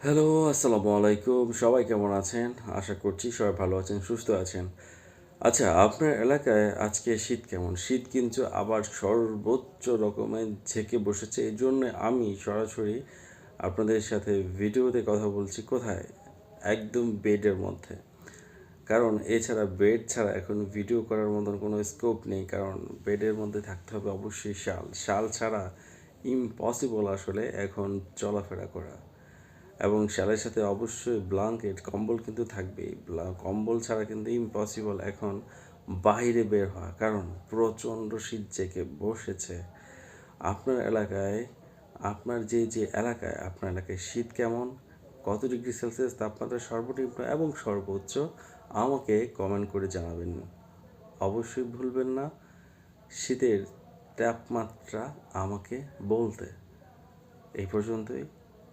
Hello, আসসালামু আলাইকুম। সবাই কেমন আছেন? আশা করছি সবাই ভালো আছেন, সুস্থ আছেন। আচ্ছা, আপনার এলাকায় আজকে শীত কেমন? শীত কিন্তু আবার সর্বোচ্চ রকমের ঝেঁকে বসেছে। এজন্য আমি সরাসরি আপনাদের সাথে ভিডিওতে কথা বলছি। কোথায়? একদম বেডের মধ্যে। কারণ এছাড়া বেড ছাড়া এখন ভিডিও করার মতন কোনো স্কোপ নেই। কারণ বেডের মধ্যে থাকতে হবে অবশ্যই শাল। শাল ছাড়া ইম্পসিবল আসলে এখন চলাফেরা করা। এবং শালের সাথে অবশ্যই ব্ল্যাঙ্কেট কম্বল কিন্তু থাকবেই। কম্বল ছাড়া কিন্তু ইম্পসিবল এখন বাইরে বের হওয়া, কারণ প্রচণ্ড শীত জেঁকে বসেছে। আপনার এলাকায় আপনার এলাকায় শীত কেমন, কত ডিগ্রি সেলসিয়াস তাপমাত্রা সর্বনিম্ন এবং সর্বোচ্চ, আমাকে কমেন্ট করে জানাবেন। অবশ্যই ভুলবেন না শীতের তাপমাত্রা আমাকে বলতে। এই পর্যন্তই।